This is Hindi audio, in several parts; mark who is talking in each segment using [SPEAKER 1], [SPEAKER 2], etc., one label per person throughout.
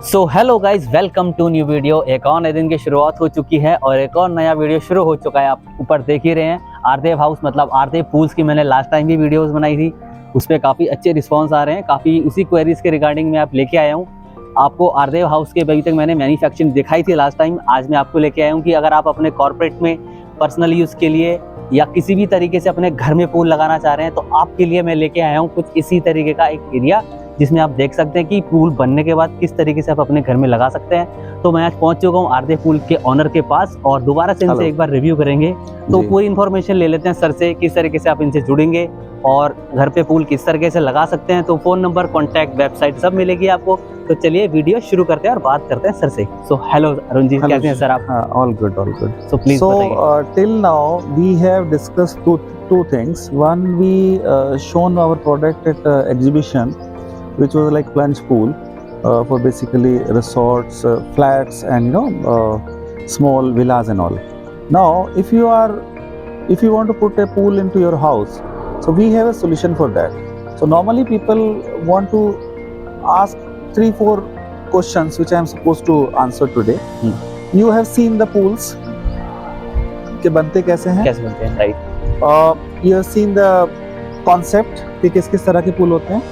[SPEAKER 1] So hello guys, welcome to new video. एक और नए दिन की शुरुआत हो चुकी है और एक और नया वीडियो शुरू हो चुका है। आप ऊपर देख ही रहे हैं आरदेव हाउस मतलब आरदेव पूल्स की मैंने लास्ट टाइम भी वीडियोस बनाई थी, उस पर काफ़ी अच्छे रिस्पांस आ रहे हैं। काफ़ी उसी क्वेरीज के रिगार्डिंग में आप लेके आया हूँ। आपको आरदेव हाउस के अभी तक मैंने मैन्युफैक्चरिंग दिखाई थी लास्ट टाइम। आज मैं आपको लेके आया हूँ कि अगर आप अपने कॉर्पोरेट में पर्सनल यूज़ के लिए या किसी भी तरीके से अपने घर में पूल लगाना चाह रहे हैं तो आपके लिए मैं लेके आया हूँ कुछ इसी तरीके का एक एरिया, जिसमें आप देख सकते हैं कि पूल बनने के बाद किस तरीके से आप अपने घर में लगा सकते हैं। तो मैं आज पहुंच चुका हूं आरदेव पूल के ऑनर के पास और दोबारा से इनसे एक बार रिव्यू करेंगे। तो पूरी इन्फॉर्मेशन ले लेते हैं सर से, किस तरीके से आप इनसे जुड़ेंगे और घर पे पूल किस तरीके से लगा सकते हैं। तो फोन नंबर, कॉन्टैक्ट, वेबसाइट सब मिलेगी आपको। तो चलिए वीडियो शुरू करते हैं और बात करते हैं सर से। सो हेलो अरुण जी, कैसे हैं सर आप?
[SPEAKER 2] All good.
[SPEAKER 1] सो प्लीज बताइए।
[SPEAKER 2] Till now we have discussed two things. One, we shown our product at exhibition, which was like plunge pool for basically resorts, flats, and small villas and all. Now, if you want to put a pool into your house, so we have a solution for that. So normally people want to ask 3-4 questions, which I am supposed to answer today. You have seen the pools के बनते कैसे हैं,
[SPEAKER 1] right?
[SPEAKER 2] You have seen the concept कि किस किस तरह के पूल होते हैं।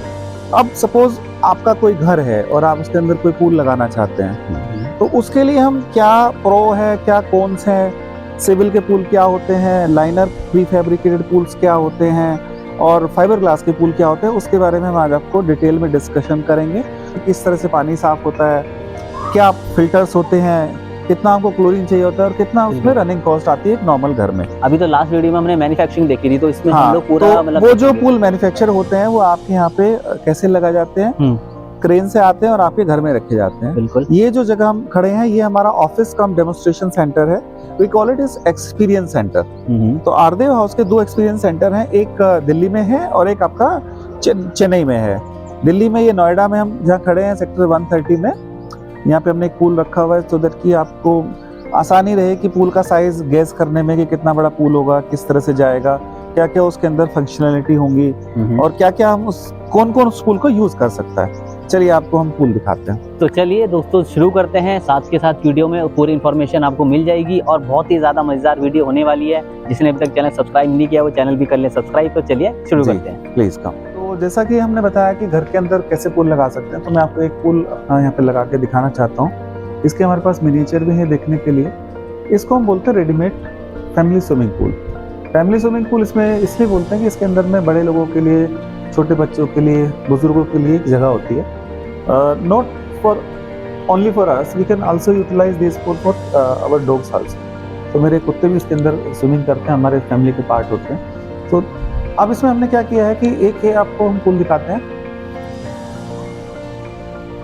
[SPEAKER 2] अब सपोज आपका कोई घर है और आप उसके अंदर कोई पूल लगाना चाहते हैं, तो उसके लिए हम क्या प्रो है, क्या कॉन्स है, सिविल के पूल क्या होते हैं, लाइनर प्री फैब्रिकेटेड पूल्स क्या होते हैं और फाइबर ग्लास के पूल क्या होते हैं, उसके बारे में हम आज आपको डिटेल में डिस्कशन करेंगे। किस तरह से पानी साफ होता है, क्या फिल्टर्स होते हैं, कितना हमको क्लोरीन चाहिए होता है और कितना उसमें रनिंग कॉस्ट आती है एक नॉर्मल घर में।
[SPEAKER 1] अभी तो लास्ट वीडियो में हमने मैन्युफैक्चरिंग देखी थी, तो इसमें
[SPEAKER 2] हाँ,
[SPEAKER 1] हम लोग पूरा
[SPEAKER 2] तो
[SPEAKER 1] मतलब
[SPEAKER 2] वो जो पूल मैन्युफैक्चर होते हैं वो आपके यहाँ पे कैसे लगाए जाते हैं, क्रेन से आते हैं और आपके घर में रखे जाते हैं।
[SPEAKER 1] बिल्कुल।
[SPEAKER 2] ये जो जगह हम खड़े हैं ये हमारा ऑफिस कम डेमोन्स्ट्रेशन सेंटर है। We call it is experience centre. तो आरदेव हाउस के 2 एक्सपीरियंस सेंटर हैं, एक दिल्ली में है और एक आपका चेन्नई में है। दिल्ली में ये नोएडा में हम जहाँ खड़े हैं सेक्टर 130 में, यहाँ पे हमने एक पूल रखा हुआ है सो दैट कि आपको आसानी रहे कि पूल का साइज गैस करने में कि कितना बड़ा पूल होगा, किस तरह से जाएगा, क्या क्या उसके अंदर फंक्शनैलिटी होंगी और क्या क्या हम कौन कौन उस पूल को यूज कर सकता है। चलिए आपको हम पूल दिखाते हैं।
[SPEAKER 1] तो चलिए दोस्तों शुरू करते हैं। साथ के साथ वीडियो में पूरी इन्फॉर्मेशन आपको मिल जाएगी और बहुत ही ज्यादा मजेदार वीडियो होने वाली है। जिसने अभी तक चैनल सब्सक्राइब नहीं किया वो चैनल भी कर ले सब्सक्राइब। तो चलिए शुरू करते हैं,
[SPEAKER 2] प्लीज कम। तो जैसा कि हमने बताया कि घर के अंदर कैसे पूल लगा सकते हैं, तो मैं आपको एक पूल यहाँ पे लगा के दिखाना चाहता हूँ। इसके हमारे पास मिनिएचर भी है देखने के लिए। इसको हम बोलते हैं readymade family swimming pool. Family swimming pool इसमें इसलिए बोलते हैं कि इसके अंदर में बड़े लोगों के लिए, छोटे बच्चों के लिए, बुजुर्गों के लिए एक जगह होती है। Not for only for us, we can also utilise this pool for our dogs also. तो मेरे कुत्ते भी इसके अंदर स्विमिंग करते हैं, हमारे फैमिली के पार्ट होते हैं। तो अब इसमें हमने क्या किया है कि एक है आपको हम पूल दिखाते हैं।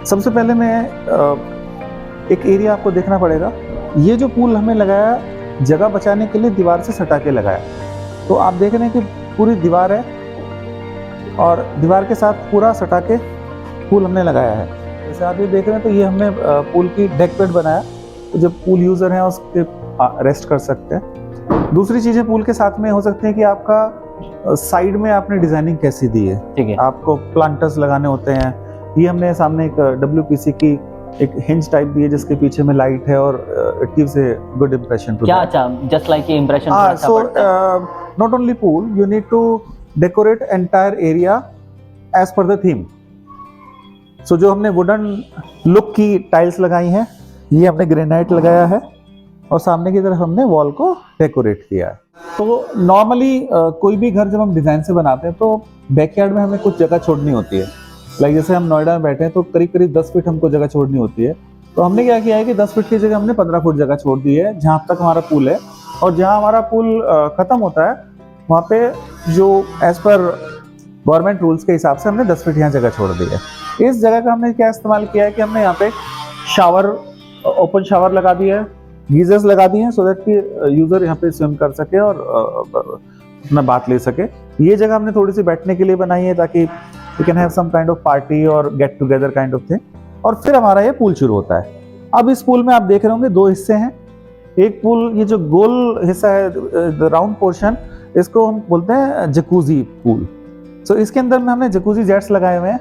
[SPEAKER 2] सबसे पहले मैं एक एरिया आपको देखना पड़ेगा। ये जो पूल हमने लगाया जगह बचाने के लिए दीवार से सटा के लगाया। तो आप देख रहे हैं कि पूरी दीवार है और दीवार के साथ पूरा सटा के पूल हमने लगाया है। जैसे आप ये देख रहे हैं तो ये हमने पूल की डेक बेड बनाया, तो जब पूल यूजर हैं उसके रेस्ट कर सकते हैं। दूसरी चीजें पूल के साथ में हो सकती है कि आपका साइड में आपने डिजाइनिंग कैसी दी है,
[SPEAKER 1] ठीक है।
[SPEAKER 2] आपको प्लांटर्स लगाने होते हैं। ये हमने सामने एक WPC की एक हिंज टाइप दी है जिसके पीछे में लाइट है और it gives a good impression to
[SPEAKER 1] क्या अच्छा जस्ट लाइक ये इंप्रेशन अच्छा पड़ता है।
[SPEAKER 2] Not only pool, you need to decorate entire area as per the theme. So जो हमने वुडन लुक की टाइल्स लगाई हैं, ये हमने ग्रेनाइट लगाया है और सामने की तरफ हमने वॉल को डेकोरेट किया है। तो नॉर्मली कोई भी घर जब हम डिजाइन से बनाते हैं तो बैकयार्ड में हमें कुछ जगह छोड़नी होती है। लाइक जैसे हम नोएडा में बैठे हैं तो करीब करीब 10 फीट हमको जगह छोड़नी होती है। तो हमने क्या किया है कि 10 फीट की जगह हमने 15 फुट जगह छोड़ दी है जहाँ तक हमारा पूल है। और जहाँ हमारा पूल खत्म होता है वहाँ पे जो एज पर गवर्नमेंट रूल्स के हिसाब से हमने 10 फीट यहाँ जगह छोड़ दी है। इस जगह का हमने क्या इस्तेमाल किया है कि हमने यहाँ पे शावर, ओपन शावर लगा दिया है, गीजर्स लगा दिए हैं सो दैट कि यूजर यहाँ पे स्विम कर सके और अपना बात ले सके। ये जगह हमने थोड़ी सी बैठने के लिए बनाई है ताकि we can have some kind of party और get together kind of thing. और फिर हमारा ये पूल शुरू होता है। अब इस पूल में आप देख रहे होंगे 2 हिस्से हैं। एक पूल, ये जो गोल हिस्सा है, राउंड पोर्शन, इसको हम बोलते हैं जकूजी पूल। सो इसके अंदर में हमने जकूजी जेट्स लगाए हुए हैं।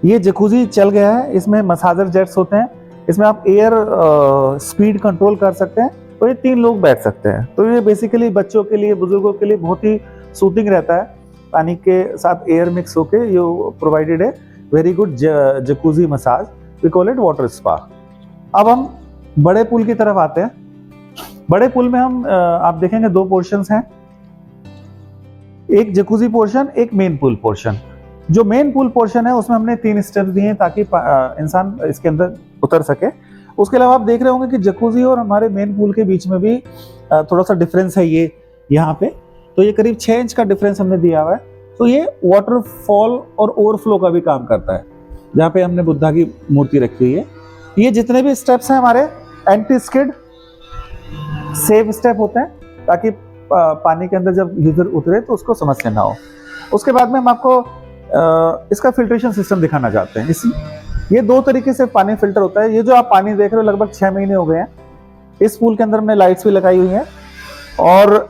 [SPEAKER 2] ये जकूजी चल गया है, इसमें मसाजर जेट्स होते हैं, इसमें आप एयर स्पीड कंट्रोल कर सकते हैं, तो ये 3 लोग बैठ सकते हैं। तो ये बेसिकली बच्चों के लिए, बुजुर्गों के लिए बहुत ही सूथिंग रहता है। पानी के साथ एयर मिक्स होके ये प्रोवाइडेड है very good jacuzzi massage, we call it water spa. अब हम बड़े पूल की तरफ आते हैं। बड़े पूल में हम आप देखेंगे 2 पोर्शंस हैं, एक जकूजी पोर्शन, एक मेन पूल पोर्शन। जो मेन पूल पोर्शन है उसमें हमने 3 स्टेप्स दिए हैं ताकि इंसान इसके अंदर उतर सके। उसके अलावा आप देख रहे होंगे कि जकूजी और हमारे मेन पूल के बीच में भी थोड़ा सा डिफरेंस है। ये यहाँ पे तो ये करीब 6 इंच का डिफरेंस हमने दिया हुआ है। तो ये वाटरफॉल और ओवरफ्लो का भी काम करता है। जहाँ पे हमने बुद्धा की मूर्ति रखी हुई है, ये जितने भी स्टेप्स हैं हमारे एंटी स्किड सेफ स्टेप होते हैं, ताकि पानी के अंदर जब यूजर उतरे तो उसको समस्या ना हो। उसके बाद में हम आपको इसका फिल्ट्रेशन सिस्टम दिखाना चाहते हैं। ये 2 तरीके से पानी फिल्टर होता है। ये जो आप पानी देख रहे हो लगभग 6 महीने हो गए हैं। इस पूल के अंदर हमने लाइट्स भी लगाई हुई हैं, और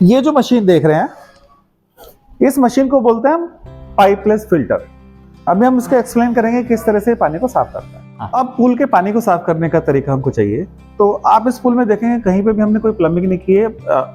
[SPEAKER 2] ये जो मशीन देख रहे हैं, इस मशीन को बोलते हैं हम पाइपलेस फिल्टर। अभी हम इसको एक्सप्लेन करेंगे किस तरह से पानी को साफ करता है। अब पूल के पानी को साफ करने का तरीका हमको चाहिए। तो आप इस पूल में देखेंगे कहीं पे भी हमने कोई प्लम्बिंग नहीं की है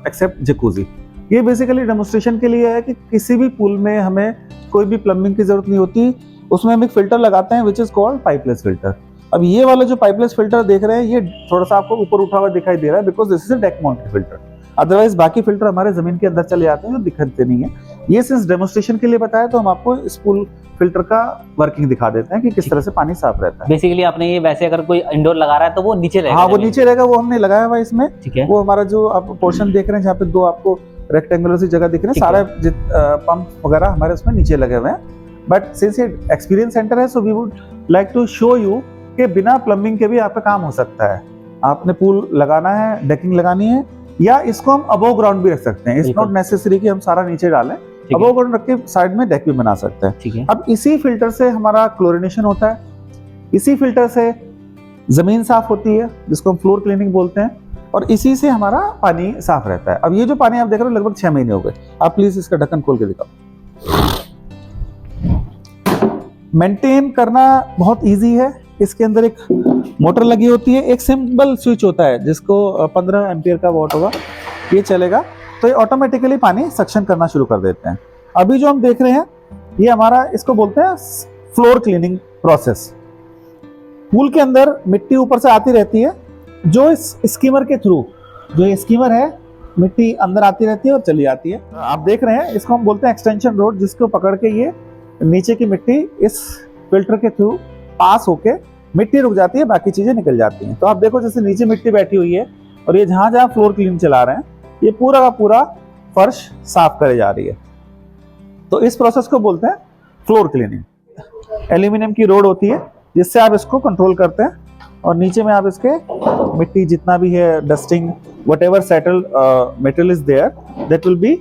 [SPEAKER 2] एक्सेप्ट जकूजी। ये बेसिकली डेमोन्स्ट्रेशन के लिए है कि किसी भी पूल में हमें कोई भी प्लम्बिंग की जरूरत नहीं होती। उसमें हम एक फिल्टर लगाते हैं विच इज कॉल्ड पाइपलेस फिल्टर। अब ये वाला जो पाइपलेस फिल्टर देख रहे हैं, ये थोड़ा सा आपको ऊपर उठा हुआ दिखाई दे रहा है because this is a deck mounted filter. Otherwise बाकी फिल्टर हमारे जमीन के अंदर चले जाते हैं जो दिखते नहीं है। ये सिर्फ डेमोन्स्ट्रेशन के लिए बताया, तो हम आपको इस पूल फिल्टर का वर्किंग दिखा देते हैं कि किस तरह से पानी साफ रहता है।
[SPEAKER 1] बेसिकली आपने ये वैसे अगर कोई इंडोर लगा रहा है तो वो नीचे रहेगा।
[SPEAKER 2] हाँ, वो नीचे रहेगा, वो हमने लगाया हुआ है इसमें।
[SPEAKER 1] ठीक है।
[SPEAKER 2] वो हमारा जो आप पोर्शन देख रहे हैं जहाँ पे 2 आपको रेक्टेंगुलर सी जगह दिख रही है, सारा पंप वगैरह हमारे उसमें नीचे लगे हुए हैं। बट सिंस ये एक्सपीरियंस सेंटर है, so we would like to show you कि बिना प्लम्बिंग के भी आपका काम हो सकता है। आपने पूल लगाना है, डेकिंग लगानी है, या इसको हम अबव ग्राउंड भी रख सकते हैं। इट्स नॉट नेसेसरी कि हम सारा नीचे डालें, अबव ग्राउंड रख के साइड में डेक भी बना सकते हैं।
[SPEAKER 1] ठीक है।
[SPEAKER 2] अब इसी फिल्टर से हमारा क्लोरिनेशन होता है, इसी फिल्टर से जमीन साफ होती है जिसको हम फ्लोर क्लीनिंग बोलते हैं, और इसी से हमारा पानी साफ रहता है। अब ये जो पानी आप देख रहे हो लगभग 6 महीने हो गए। आप प्लीज इसका ढक्कन खोल के दिखाओ। मेंटेन करना बहुत इजी है। इसके अंदर एक मोटर लगी होती है, एक सिंपल स्विच होता है जिसको 15 एम्पियर का वॉट होगा, ये चलेगा तो ये ऑटोमेटिकली पानी सक्शन करना शुरू कर देते हैं। अभी जो हम देख रहे हैं ये हमारा, इसको बोलते हैं फ्लोर क्लीनिंग प्रोसेस। पूल के अंदर मिट्टी ऊपर से आती रहती है, जो इस स्कीमर के थ्रू, जो ये स्कीमर है, मिट्टी अंदर आती रहती है और चली आती है। आप देख रहे हैं इसको हम बोलते हैं एक्सटेंशन रोड, जिसको पकड़ के ये नीचे की मिट्टी इस फिल्टर के थ्रू पास होके मिट्टी रुक जाती है, बाकी चीजें निकल जाती हैं। तो आप देखो जैसे नीचे मिट्टी बैठी हुई है और ये जहां जहां फ्लोर क्लीन चला रहे हैं, ये पूरा का पूरा फर्श साफ करे जा रही है। तो इस प्रोसेस को बोलते हैं फ्लोर क्लीनिंग। एल्यूमिनियम की रोड होती है जिससे आप इसको कंट्रोल करते हैं, और नीचे में आप इसके मिट्टी जितना भी है, dusting, whatever settle material is there, that will be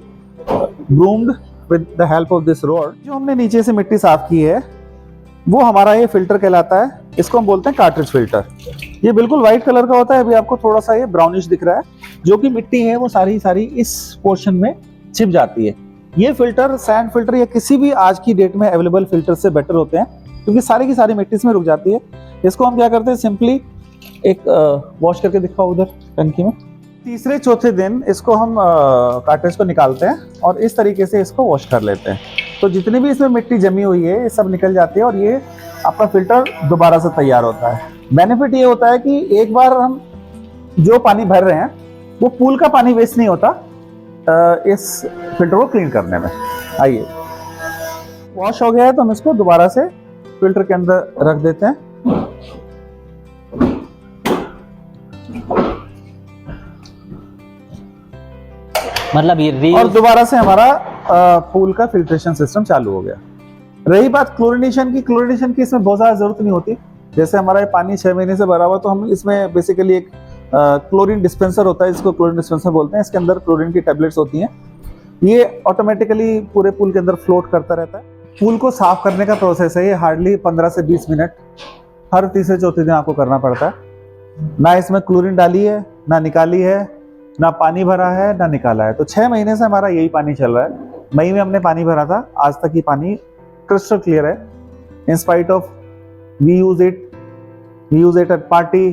[SPEAKER 2] groomed with the help of this rod. जो हमने नीचे से मिट्टी साफ की है वो हमारा ये फिल्टर कहलाता है। इसको हम बोलते हैं कार्ट्रिज फिल्टर। ये बिल्कुल व्हाइट कलर का होता है, अभी आपको थोड़ा सा ये ब्राउनिश दिख रहा है, जो कि मिट्टी है वो सारी इस पोर्शन में छिप जाती है। ये फिल्टर सैंड फिल्टर या किसी भी आज की डेट में अवेलेबल फिल्टर से बेटर होते हैं, क्योंकि सारी की सारी मिट्टी इसमें रुक जाती है। इसको हम क्या करते हैं, सिंपली एक वॉश करके दिखाओ उधर टंकी में। तीसरे चौथे दिन इसको हम कार्ट्रिज को निकालते हैं और इस तरीके से इसको वॉश कर लेते हैं। तो जितनी भी इसमें मिट्टी जमी हुई है ये सब निकल जाती है और ये आपका फिल्टर दोबारा से तैयार होता है। बेनिफिट ये होता है कि एक बार हम जो पानी भर रहे हैं वो पूल का पानी वेस्ट नहीं होता इस फिल्टर को क्लीन करने में। आइए, वॉश हो गया है तो हम इसको दोबारा से फिल्टर के अंदर रख देते हैं।
[SPEAKER 1] मतलब ये
[SPEAKER 2] और दोबारा से हमारा पूल का फिल्ट्रेशन सिस्टम चालू हो गया। रही बात क्लोरिनेशन की इसमें बहुत ज्यादा जरूरत नहीं होती। जैसे हमारा ये पानी 6 महीने से भरा हुआ, तो हम इसमें बेसिकली एक क्लोरीन डिस्पेंसर होता है, इसको क्लोरीन डिस्पेंसर बोलते हैं। इसके अंदर क्लोरीन की टैबलेट्स होती हैं, ये ऑटोमेटिकली पूरे पूल के अंदर फ्लोट करता रहता है। पूल को साफ करने का प्रोसेस है, ये हार्डली 15 से 20 मिनट हर तीसरे चौथे दिन आपको करना पड़ता है। ना इसमें क्लोरीन डाली है, ना निकाली है, ना पानी भरा है, ना निकाला है। तो 6 महीने से हमारा यही पानी चल रहा है। मई में हमने पानी भरा था, आज तक ये पानी क्रिस्टल क्लियर है। in spite of we use it at party,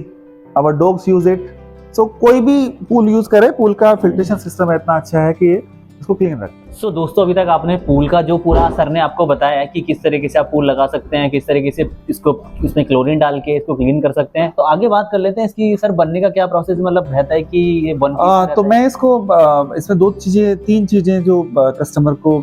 [SPEAKER 2] our dogs use it. So कोई भी पूल यूज करे, पूल का फिल्ट्रेशन सिस्टम इतना अच्छा है कि ये इसको क्लीन रखता है।
[SPEAKER 1] सो दोस्तों, अभी तक आपने पूल का जो पूरा सर ने आपको बताया है कि किस तरीके से आप पूल लगा सकते हैं, किस तरीके से इसको इसमें क्लोरीन डाल के इसको क्लीन कर सकते हैं। तो आगे बात कर लेते हैं इसकी सर बनने का क्या प्रोसेस मतलब रहता है कि ये बन
[SPEAKER 2] तो मैं इसको इसमें तीन चीजें जो कस्टमर को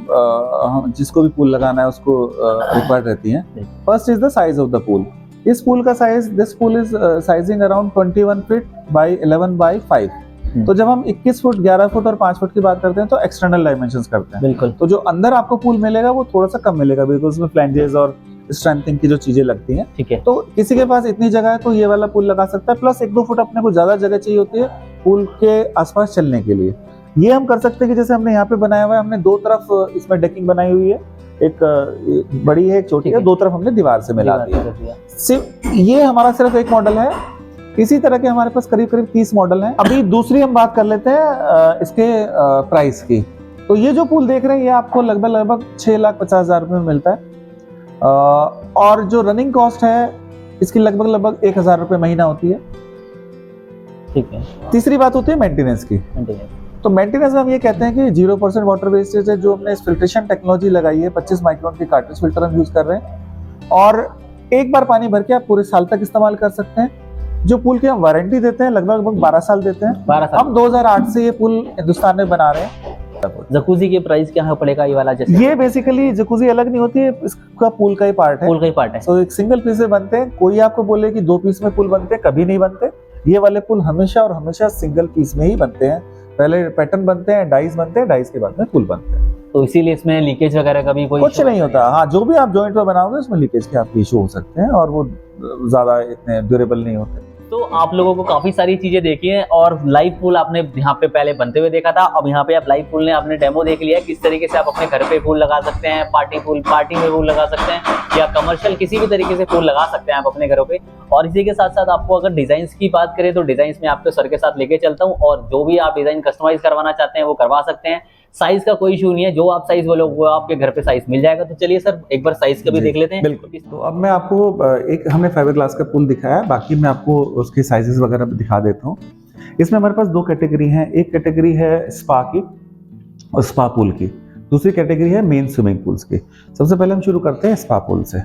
[SPEAKER 2] जिसको भी पूल लगाना है उसको रिक्वायर्ड रहती हैं। First is the size of the pool. इस पूल का size, this pool is sizing around 21 feet by 11 by 5। तो जब हम 21 फुट, 11 फुट और 5 फुट की बात करते हैं तो एक्सटर्नल डायमेंशंस करते हैं।
[SPEAKER 1] बिल्कुल।
[SPEAKER 2] तो जो अंदर आपको पूल मिलेगा वो थोड़ा सा कम मिलेगा, बिकॉज उसमें फ्लैंजेस और स्ट्रेंथिंग की जो चीजें लगती हैं।
[SPEAKER 1] ठीक है।
[SPEAKER 2] तो किसी के पास इतनी जगह है तो ये वाला पूल लगा सकता है। प्लस 1-2 फुट अपने को ज्यादा जगह चाहिए होती है पूल के आसपास चलने के लिए। ये हम कर सकते हैं कि जैसे हमने यहाँ पे बनाया हुआ है, हमने 2 तरफ इसमें डेकिंग बनाई हुई है, एक बड़ी है एक छोटी है, 2 तरफ हमने दीवार से मिला दिया। सिर्फ ये हमारा सिर्फ एक मॉडल है। इसी तरह के हमारे पास करीब 30 मॉडल हैं। अभी दूसरी हम बात कर लेते हैं इसके प्राइस की। तो ये जो पूल देख रहे हैं ये आपको लगभग 6,50,000 रुपये में मिलता है। और जो रनिंग कॉस्ट है इसकी लगभग 1,000 रुपये महीना होती है।
[SPEAKER 1] ठीक है।
[SPEAKER 2] तीसरी बात होती है मेंटेनेंस की। तो मेंटेनेंस में हम ये कहते हैं कि 0% वाटर वेस्टेज है। जो हमने इस फिल्ट्रेशन टेक्नोलॉजी लगाई है, 25 माइक्रोन की कार्ट्रिज फिल्टर हम यूज कर रहे हैं और एक बार पानी भर के आप पूरे साल तक इस्तेमाल कर सकते हैं। जो पूल की हम वारंटी देते हैं लगभग 12 साल देते हैं।
[SPEAKER 1] 12 साल।
[SPEAKER 2] हम 2008 से ये पुल हिंदुस्तान में बना रहे हैं।
[SPEAKER 1] जकूजी के प्राइस क्या है पड़ेगा ये वाला? जैसे
[SPEAKER 2] ये बेसिकली जकूजी अलग नहीं होती है, इसका पूल का ही पार्ट है।
[SPEAKER 1] पूल का ही पार्ट है।
[SPEAKER 2] तो एक सिंगल पीस में बनते हैं। कोई आपको बोले कि 2 पीस में पुल बनते हैं, कभी नहीं बनते। ये वाले पुल हमेशा सिंगल पीस में ही बनते हैं। पहले पैटर्न बनते हैं, डाइस बनते हैं, डाइस के बाद में पुल बनते हैं।
[SPEAKER 1] तो इसीलिए इसमें लीकेज वगैरह का भी कोई
[SPEAKER 2] कुछ नहीं होता। हाँ, जो भी आप जॉइंट में बनाओगे उसमें लीकेज के आपके इशू हो सकते हैं और वो ज्यादा इतने ड्यूरेबल नहीं होते।
[SPEAKER 1] तो आप लोगों को काफी सारी चीजें देखी हैं और लाइव पूल आपने यहाँ पे पहले बनते हुए देखा था। अब यहाँ पे आप लाइव पूल ने आपने डेमो देख लिया है किस तरीके से आप अपने घर पे पूल लगा सकते हैं, पार्टी में पूल लगा सकते हैं या कमर्शियल किसी भी तरीके से पूल लगा सकते हैं आप अपने घरों पे। और इसी के साथ साथ आपको अगर डिजाइन की बात करें तो डिजाइन में आपको सर के साथ लेके चलता हूँ और जो भी आप डिजाइन कस्टमाइज करवाना चाहते हैं वो करवा सकते हैं। साइज का कोई इशू नहीं है, जो आप साइज बोलोगे वो आपके घर पे साइज मिल जाएगा। तो चलिए सर एक बार साइज का भी देख लेते हैं।
[SPEAKER 2] बिल्कुल। तो अब मैं आपको एक हमने फाइबर ग्लास का पूल दिखाया है, बाकी मैं आपको उसके साइजेस वगैरह दिखा देता हूँ। इसमें हमारे पास 2 कैटेगरी हैं। एक कैटेगरी है स्पा की और स्पा पूल की, दूसरी कैटेगरी है मेन स्विमिंग पूल्स की। सबसे पहले हम शुरू करते हैं स्पा पूल से।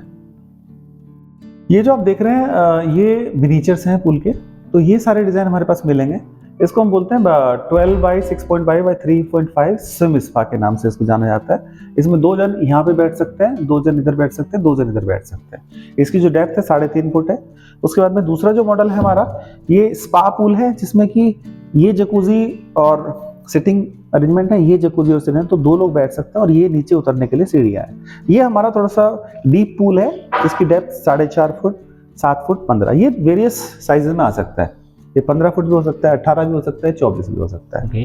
[SPEAKER 2] ये जो आप देख रहे हैं ये मिनीचर्स हैं पूल के। तो ये सारे डिजाइन हमारे पास मिलेंगे। इसको हम बोलते हैं 12 बाई 6.5 बाई 3.5 स्विम स्पा के नाम से इसको जाना जाता है। इसमें 2 जन यहाँ पे बैठ सकते हैं, 2 जन इधर बैठ सकते हैं, 2 जन इधर बैठ सकते हैं। इसकी जो डेप्थ है 3.5 फुट है। उसके बाद में दूसरा जो मॉडल है हमारा ये स्पा पूल है, जिसमें कि ये जकूजी और सिटिंग अरेंजमेंट है, ये जकूजी और सिटिंग, तो 2 लोग बैठ सकते हैं और ये नीचे उतरने के लिए सीढ़ियाँ हैं। ये हमारा थोड़ा सा डीप पूल है, इसकी डेप्थ 4.5 फुट, 7 फुट 15। ये वेरियस साइजेस में आ सकता है। ये 15 फुट भी हो सकता है, 18 भी हो सकता है, 24 भी हो सकता है।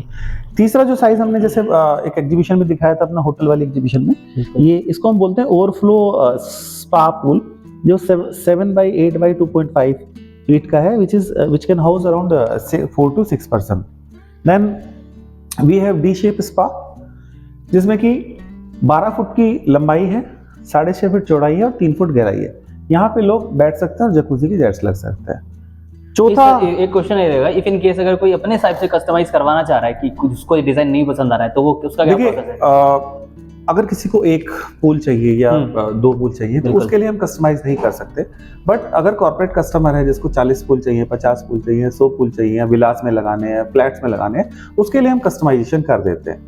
[SPEAKER 2] तीसरा जो साइज हमने जैसे एक एग्जीबिशन में दिखाया था अपना होटल वाली एग्जीबिशन में, ये इसको हम बोलते हैं ओवरफ्लो स्पा पूल, जो 7 बाई 8 बाई 2.5 फीट का है, which can house around 4 to 6 person. Then we have D shape spa, जिसमें कि 12 फुट की लंबाई है, 6.5 फीट चौड़ाई है और 3 फुट गहराई है। यहाँ पे लोग बैठ सकते हैं और जकूजी की जेट्स लग सकते हैं। चौथा
[SPEAKER 1] एक क्वेश्चन ये रहेगा, इफ इन केस अगर कोई अपने हिसाब से कस्टमाइज करवाना चाह रहा है कि कुछ उसको डिजाइन नहीं पसंद आ रहा है तो वो उसका क्या प्रोसेस है?
[SPEAKER 2] अगर किसी को एक पूल चाहिए या 2 पूल चाहिए तो उसके लिए हम कस्टमाइज नहीं कर सकते। बट अगर कॉर्पोरेट कस्टमर है जिसको 40 पूल चाहिए, 50 पूल चाहिए, 100 पूल चाहिए, या विलास में लगाने हैं, फ्लैट्स में लगाने हैं, उसके लिए हम कस्टमाइजेशन कर देते हैं।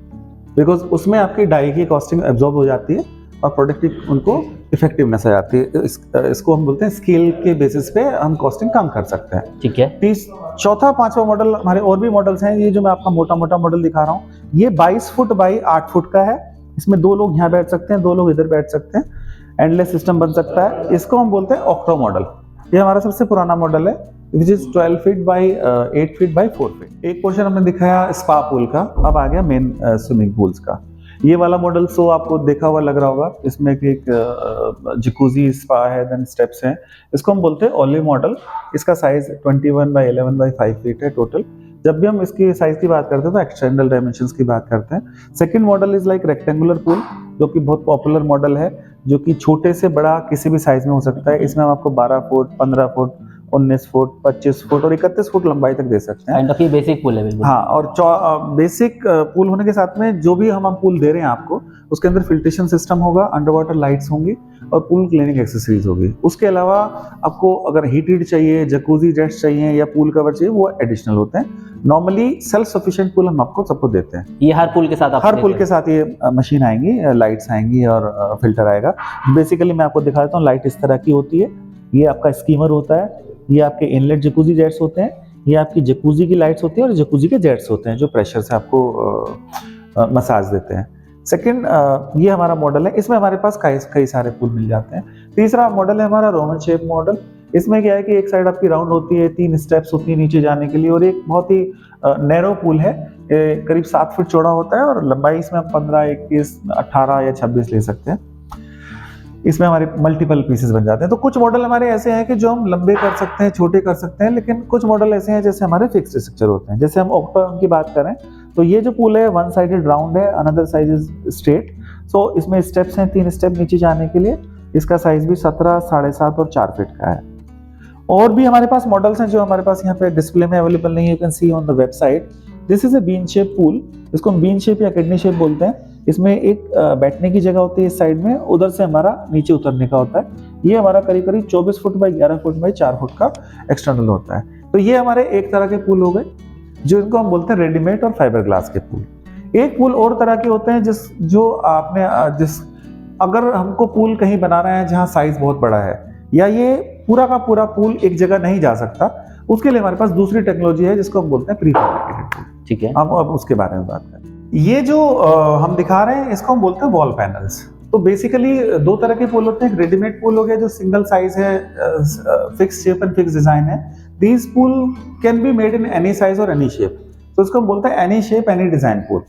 [SPEAKER 2] बिकॉज उसमें आपकी डाई की कॉस्टिंग एब्जॉर्ब हो जाती है और प्रोडक्टिव उनको इफेक्टिवनेस आ जाती है। इसको हम बोलते हैं स्केल के बेसिस पे हम कॉस्टिंग कम कर सकते हैं।
[SPEAKER 1] ठीक है।
[SPEAKER 2] चौथा 5वां मॉडल, हमारे और भी मॉडल्स हैं। ये जो मैं आपका मोटा मोटा मॉडल दिखा रहा हूँ, ये 22 फुट बाई 8 फुट का है। इसमें 2 लोग यहाँ बैठ सकते हैं, 2 लोग इधर बैठ सकते हैं। एंडलेस सिस्टम बन सकता है। इसको हम बोलते हैं ऑक्टो मॉडल। ये हमारा सबसे पुराना मॉडल है, which is 12 feet by 8 feet by 4 feet. एक पोर्शन हमने दिखाया स्पा पूल का, अब आ गया मेन स्विमिंग पूल्स का। ये वाला मॉडल सो आपको देखा हुआ लग रहा होगा। इसमें एक जकूजी स्पा है, देन स्टेप्स हैं। इसको हम बोलते हैं ओलिव मॉडल। इसका साइज 21 बाई 11 बाई 5 फीट है टोटल। जब भी हम इसकी साइज की बात करते हैं तो एक्सटर्नल डायमेंशंस की बात करते हैं। Second model is like rectangular pool, जो कि बहुत पॉपुलर मॉडल है, जो कि छोटे से बड़ा किसी भी साइज में हो सकता है। इसमें हम आपको 12 फुट, 15 फुट, 19 फुट, 25 फुट और 31 फुट लंबाई तक दे सकते हैं।
[SPEAKER 1] काइंड ऑफ ये बेसिक पूल है बिल्कुल।
[SPEAKER 2] हाँ, और बेसिक पूल होने के साथ में जो भी हम पूल दे रहे हैं आपको, उसके अंदर फिल्ट्रेशन सिस्टम होगा, अंडर वाटर लाइट्स होंगी और पूल क्लीनिंग एक्सेसरीज होगी। उसके अलावा आपको अगर हीटेड चाहिए, जकूजी जेट्स चाहिए या पूल कवर चाहिए, वो एडिशनल होते हैं। नॉर्मली सेल्फ सफिशिएंट पूल हम आपको सबको देते हैं।
[SPEAKER 1] ये हर पूल के साथ आप
[SPEAKER 2] हर पूल के साथ ये मशीन आएंगी, लाइट्स आएंगी और फिल्टर आएगा। बेसिकली मैं आपको दिखा देता हूँ, लाइट इस तरह की होती है। ये आपका स्कीमर होता है, ये आपके इनलेट जकूजी जेट्स होते हैं, ये आपकी जकूजी की लाइट्स होती है और जकूजी के जेट्स होते हैं जो प्रेशर से आपको मसाज देते हैं। सेकंड, ये हमारा मॉडल है, इसमें हमारे पास कई सारे पूल मिल जाते हैं। तीसरा मॉडल है हमारा रोमन शेप मॉडल। इसमें क्या है कि एक साइड आपकी राउंड होती है, 3 स्टेप्स होती है नीचे जाने के लिए, और एक बहुत ही नैरो पूल है, करीब 7 फुट चौड़ा होता है और लंबाई इसमें 15, 21, 18 या 26 ले सकते हैं। इसमें हमारे मल्टीपल पीसेस बन जाते हैं। तो कुछ मॉडल हमारे ऐसे हैं कि जो हम लंबे कर सकते हैं, छोटे कर सकते हैं, लेकिन कुछ मॉडल ऐसे हैं जैसे हमारे फिक्स्ड स्ट्रक्चर होते हैं। जैसे हम ऑक्टागन की बात करें तो ये जो पूल है, वन साइडेड राउंड है, अनदर साइड इज स्ट्रेट। सो इसमें स्टेप्स हैं, 3 स्टेप नीचे जाने के लिए। इसका साइज भी 17, 7.5 और 4 फीट का है। और भी हमारे पास मॉडल्स हैं जो हमारे पास यहाँ पे डिस्प्ले में अवेलेबल नहीं है, you can see on the website. This is a bean shape pool, इसको हम बीन शेप या किडनी शेप बोलते हैं। इसमें एक बैठने की जगह होती है इस साइड में, उधर से हमारा नीचे उतरने का होता है। ये हमारा करीब करीब 24 foot by 11 foot by 4 foot का एक्सटर्नल होता है। तो ये हमारे एक तरह के पूल हो गए, जो इनको हम बोलते हैं रेडीमेड और फाइबर ग्लास के पूल। एक पूल और तरह के होते हैं अगर हमको पूल कहीं बनाना है जहाँ साइज बहुत बड़ा है, या ये पूरा का पूरा पूल एक जगह नहीं जा सकता, उसके लिए हमारे पास दूसरी टेक्नोलॉजी है जिसको हम बोलते हैं प्रीफैब्रिकेटेड पूल।
[SPEAKER 1] ठीक है,
[SPEAKER 2] हम अब उसके बारे में बात करें। ये जो हम दिखा रहे हैं, इसको हम बोलते हैं वॉल पैनल्स। तो बेसिकली 2 तरह के पूल होते हैं। एक रेडीमेड पूल हो गया जो सिंगल साइज है, fix shape and fix design है। These pool can be made in any size और एनी शेप, तो इसको हम बोलते हैं any shape any design pool.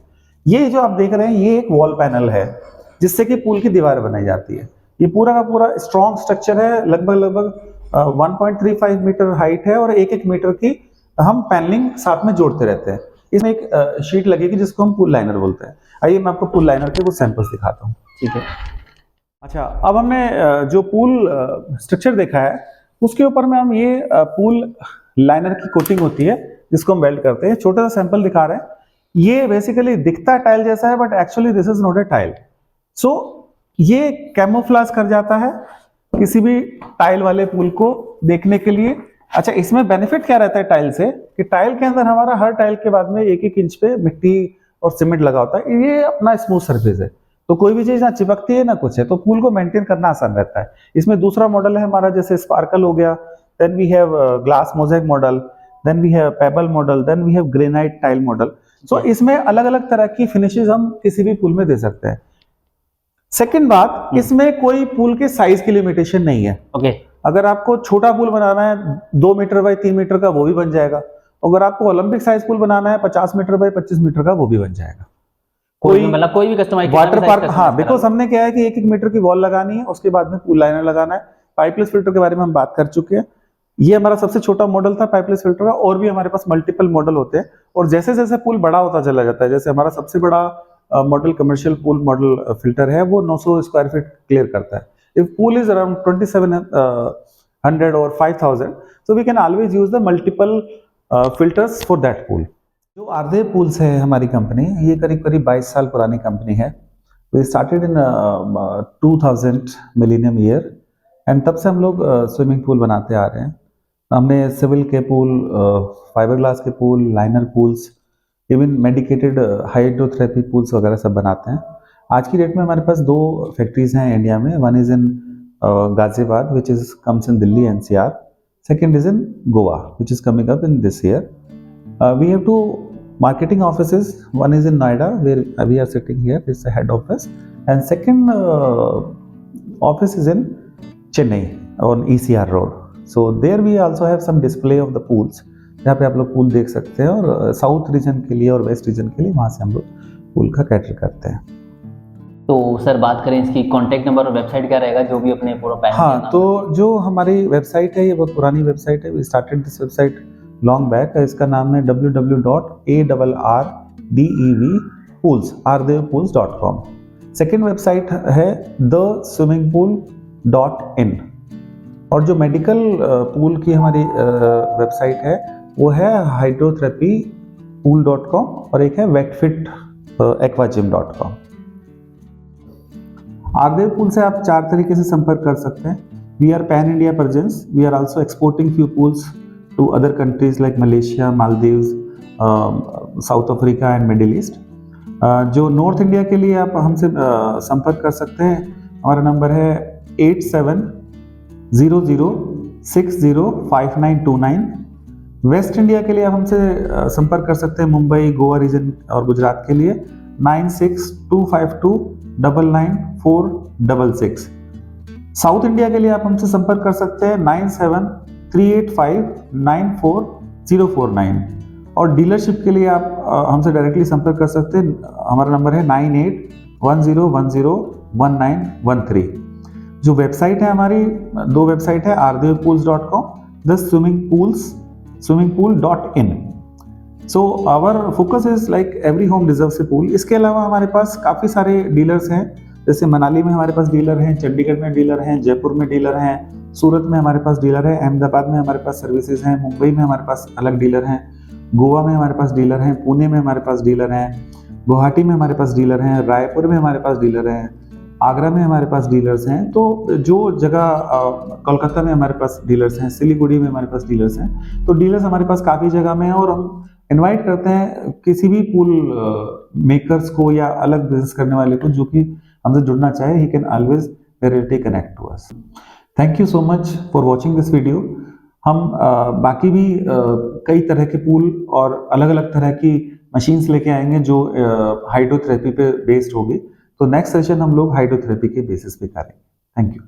[SPEAKER 2] ये जो आप देख रहे हैं, ये एक वॉल पैनल है जिससे कि पूल की दीवार बनाई जाती है। ये पूरा का पूरा स्ट्रॉन्ग स्ट्रक्चर है, लगभग 1.35 मीटर हाइट है और 1-1 मीटर की हम पैनलिंग साथ में जोड़ते रहते हैं। इसमें एक शीट लगेगी जिसको हम पूल लाइनर बोलते हैं। आइए मैं आपको पूल लाइनर के कुछ सैंपल्स दिखाता हूँ।
[SPEAKER 1] ठीक है।
[SPEAKER 2] अच्छा, अब हमने जो पूल स्ट्रक्चर देखा है, उसके ऊपर में हम ये पूल लाइनर की कोटिंग होती है जिसको हम वेल्ड करते हैं। छोटा सा सैंपल दिखा रहे हैं। ये बेसिकली दिखता है टाइल जैसा है, but actually this is not a tile. So ये कैमोफ्लेज कर जाता है किसी भी टाइल वाले पूल को देखने के लिए। अच्छा, इसमें बेनिफिट क्या रहता है टाइल से, कि टाइल के अंदर हमारा हर टाइल के बाद में 1-1 इंच पे मिट्टी और सीमेंट लगा होता है। ये अपना स्मूथ सरफेस है, तो कोई भी चीज ना चिपकती है ना कुछ है, तो पूल को मेंटेन करना आसान रहता है। इसमें दूसरा मॉडल है हमारा, जैसे स्पार्कल हो गया, then we have glass mosaic model, then we have pebble model, then we have granite tile model. So इसमें अलग अलग तरह की फिनिशेस हम किसी भी पूल में दे सकते हैं। सेकंड बात, इसमें कोई पूल के साइज की लिमिटेशन नहीं है।
[SPEAKER 1] ओके,
[SPEAKER 2] अगर आपको छोटा पूल बनाना है 2 मीटर बाई 3 मीटर का, वो भी बन जाएगा। अगर आपको ओलंपिक साइज पूल बनाना है 50 मीटर बाई 25 मीटर का, वो भी बन जाएगा।
[SPEAKER 1] कोई भी कस्टमाइज
[SPEAKER 2] वाटर पार्क, हाँ, बिकॉज हमने क्या है कि 1-1 मीटर की वॉल लगानी है, उसके बाद में पूल लाइनर लगाना है। पाइपलेस फिल्टर के बारे में हम बात कर चुके हैं। ये हमारा सबसे छोटा मॉडल था पाइपलेस फिल्टर का, और भी हमारे पास मल्टीपल मॉडल होते हैं। और जैसे जैसे पूल बड़ा होता चला जाता है, जैसे हमारा सबसे बड़ा model commercial pool model filter है, वो 900 स्क्वायर फीट क्लियर करता है। If pool is around 2700 or 5000, so we can always use the multiple filters for that pool. जो आरजे पूल्स है हमारी कंपनी, ये करीब करीब 22 साल पुरानी कंपनी है। We started in 2000 millennium year, and तब से हम लोग स्विमिंग पूल बनाते आ रहे हैं। हमने सिविल के पूल, फाइबर ग्लास के pool, liner pools, even medicated hydrotherapy pools वगैरह सब बनाते हैं। आज की डेट में हमारे पास 2 फैक्ट्रीज हैं इंडिया में। One is in Ghaziabad, which comes in Delhi NCR. Second is in Goa, which is coming up in this year. We have 2 marketing offices. One is in Noida, where we are sitting here. It's the head office, and second office is in Chennai on ECR Road. So there we also have some display of the pools. जहाँ पे आप लोग पूल देख सकते हैं, और साउथ रीजन के लिए और वेस्ट रीजन के लिए वहाँ से हम लोग पूल का कैटर करते हैं।
[SPEAKER 1] तो सर बात करें इसकी कॉन्टैक्ट नंबर और वेबसाइट क्या रहेगा, जो भी अपने पूरा पैनल।
[SPEAKER 2] हाँ, तो जो हमारी वेबसाइट है, ये बहुत पुरानी वेबसाइट है। We started this website long back, इसका नाम है www.arrdevpools.com। सेकेंड वेबसाइट है theswimmingpool.in। और जो मेडिकल पूल की हमारी वेबसाइट है वो है hydrotherapypool.com और एक है wetfitaquagym.com। आरदेव पूल से आप 4 तरीके से संपर्क कर सकते हैं। We are pan India presence, we are also exporting few pools to other countries like Malaysia, Maldives, South Africa and Middle East. जो नॉर्थ इंडिया के लिए आप हमसे संपर्क कर सकते हैं, हमारा नंबर है 8700605929। वेस्ट इंडिया के लिए आप हमसे संपर्क कर सकते हैं, मुंबई, गोवा रीजन और गुजरात के लिए 9625299466। साउथ इंडिया के लिए आप हमसे संपर्क कर सकते हैं 9738594049। और डीलरशिप के लिए आप हमसे डायरेक्टली संपर्क कर सकते हैं, हमारा नंबर है 9810101913। जो वेबसाइट है हमारी, 2 वेबसाइट है, ardevpools.com, theswimmingpool.in। So our focus is like every home deserves a pool. इसके अलावा हमारे पास काफ़ी सारे डीलर्स हैं, जैसे मनाली में हमारे पास डीलर हैं, चंडीगढ़ में डीलर हैं, जयपुर में डीलर हैं, सूरत में हमारे पास डीलर है, अहमदाबाद में हमारे पास सर्विसेज हैं, मुंबई में हमारे पास अलग डीलर हैं, गोवा में हमारे पास डीलर हैं, पुणे में हमारे पास डीलर हैं, गुवाहाटी में हमारे पास डीलर हैं, रायपुर में हमारे पास डीलर हैं, आगरा में हमारे पास डीलर्स हैं। तो जो जगह, कोलकाता में हमारे पास डीलर्स हैं, सिलीगुड़ी में हमारे पास डीलर्स हैं। तो डीलर्स हमारे पास काफ़ी जगह में हैं और हम इनवाइट करते हैं किसी भी पूल मेकर्स को या अलग बिजनेस करने वाले को जो कि हमसे जुड़ना चाहे, he can always directly connect to us. Thank you so much for watching this video. हम बाकी भी कई तरह के पूल और अलग अलग तरह की मशीन्स लेके आएंगे जो हाइड्रोथेरेपी पे बेस्ड होगी। तो नेक्स्ट सेशन हम लोग हाइड्रोथेरेपी के बेसिस पे करेंगे। Thank you.